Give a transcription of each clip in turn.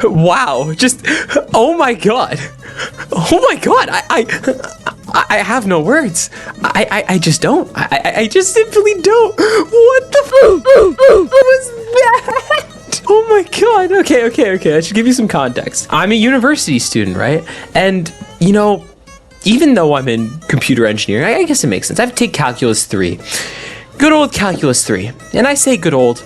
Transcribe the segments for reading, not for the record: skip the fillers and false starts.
Wow, just, oh my god. Oh my god, I have no words. I just don't. I just simply don't. What the was that? Oh my god. Okay. I should give you some context. I'm a university student, right? And, you know, even though I'm in computer engineering, I guess it makes sense. I have to take Calculus 3. Good old Calculus 3. And I say good old,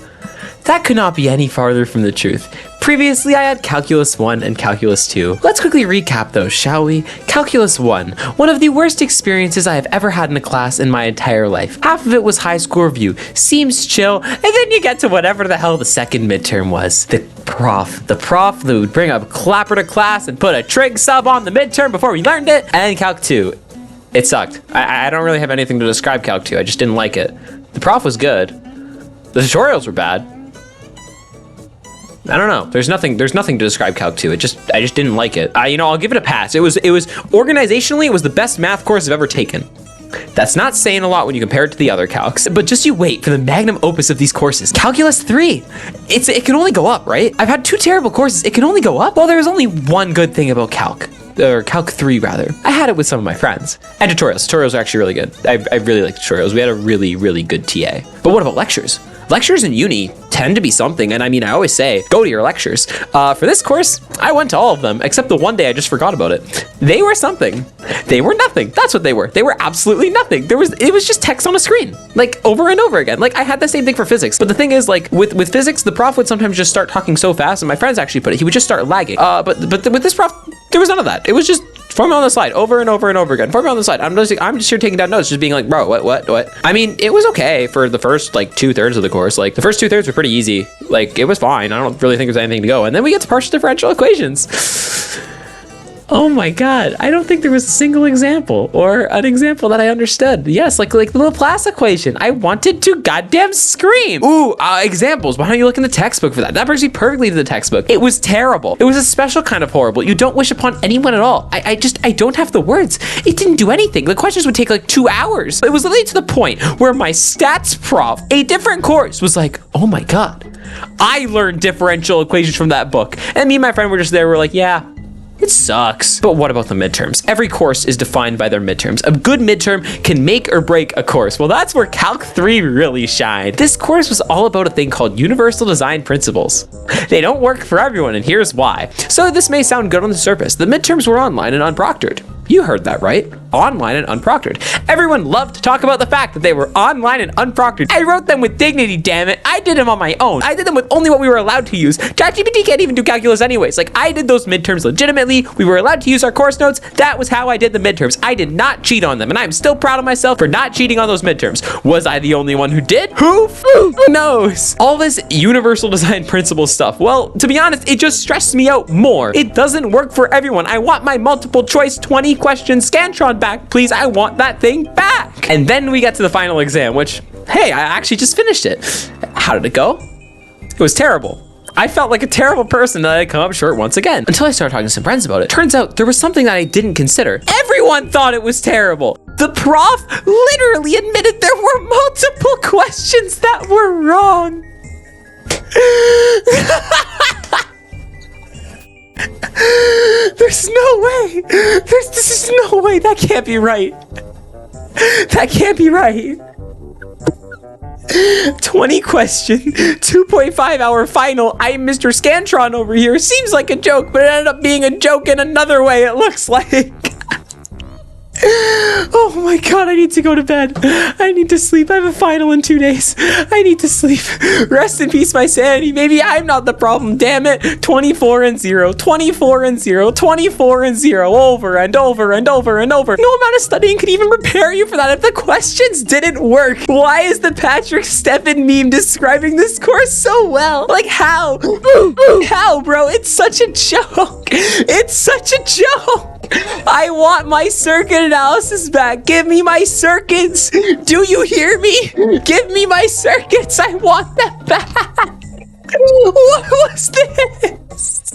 that could not be any farther from the truth. Previously, I had Calculus 1 and Calculus 2. Let's quickly recap those, shall we? Calculus 1, one of the worst experiences I have ever had in a class in my entire life. Half of it was high school review, seems chill, and then you get to whatever the hell the second midterm was. The prof that would bring a clapper to class and put a trig sub on the midterm before we learned it. And Calc 2, it sucked. I don't really have anything to describe Calc 2, I just didn't like it. The prof was good. The tutorials were bad. I don't know. There's nothing to describe Calc 2. I just didn't like it. I'll give it a pass. It was organizationally, it was the best math course I've ever taken. That's not saying a lot when you compare it to the other calcs, but just you wait for the magnum opus of these courses. Calculus 3. It can only go up, right? I've had 2 terrible courses. It can only go up? Well, there's only one good thing about Calc. Or Calc 3 rather. I had it with some of my friends. And tutorials. Tutorials are actually really good. I really like tutorials. We had a really, really good TA. But what about lectures? Lectures in uni tend to be something, and I mean, I always say, go to your lectures. For this course, I went to all of them, except the one day I just forgot about it. They were something. They were nothing. That's what they were. They were absolutely nothing. It was just text on a screen, like over and over again. Like I had the same thing for physics, but the thing is, like with physics, the prof would sometimes just start talking so fast, and my friends actually put it, he would just start lagging. But with this prof, there was none of that. It was just formula on the slide over and over and over again. Formula on the slide. I'm just here taking down notes, just being like, bro, what? I mean, it was okay for the first like 2/3 of the course. Like the first 2/3 were pretty easy. Like it was fine. I don't really think there's anything to go. And then we get to partial differential equations. Oh my god, I don't think there was a single example or an example that I understood. Yes, like the Laplace equation. I wanted to goddamn scream. Ooh, examples. Why don't you look in the textbook for that? That brings me perfectly to the textbook. It was terrible. It was a special kind of horrible. You don't wish upon anyone at all. I don't have the words. It didn't do anything. The questions would take like 2 hours. It was literally to the point where my stats prof, a different course, was like, oh my god, I learned differential equations from that book. And me and my friend were just there. We're like, yeah, it sucks. But what about the midterms? Every course is defined by their midterms. A good midterm can make or break a course. Well, that's where Calc 3 really shined. This course was all about a thing called universal design principles. They don't work for everyone, and here's why. So this may sound good on the surface. The midterms were online and unproctored. You heard that right. Online and unproctored. Everyone loved to talk about the fact that they were online and unproctored. I wrote them with dignity, damn it. I did them on my own. I did them with only what we were allowed to use. ChatGPT can't even do calculus anyways. Like, I did those midterms legitimately. We were allowed to use our course notes. That was how I did the midterms. I did not cheat on them, and I'm still proud of myself for not cheating on those midterms. Was I the only one who did? Who knows? All this universal design principle stuff, well, to be honest, it just stressed me out more. It doesn't work for everyone. I want my multiple choice 20 question Scantron back, please. I want that thing back. And then we get to the final exam, which, hey, I actually just finished it. How did it go? It was terrible. I felt like a terrible person that I come up short once again, until I started talking to some friends about it. Turns out there was something that I didn't consider. Everyone thought it was terrible. The prof literally admitted there were multiple questions that were wrong. There's no way. This is no way. That can't be right. That can't be right. 20 question, 2.5 hour final. I'm Mr. Scantron over here. Seems like a joke, but it ended up being a joke in another way, it looks like. Oh my god, I need to go to bed. I need to sleep. I have a final in 2 days. I need to sleep. Rest in peace, my sanity. Maybe I'm not the problem, damn it. 24 and 0, 24 and 0, 24 and 0, over and over and over and over. No amount of studying could even prepare you for that if the questions didn't work. Why is the Patrick Steffen meme describing this course so well? Like, how? How, bro? It's such a joke. It's such a joke. I want my circuit analysis back. Give me my circuits. Do you hear me? Give me my circuits. I want them back. What was this?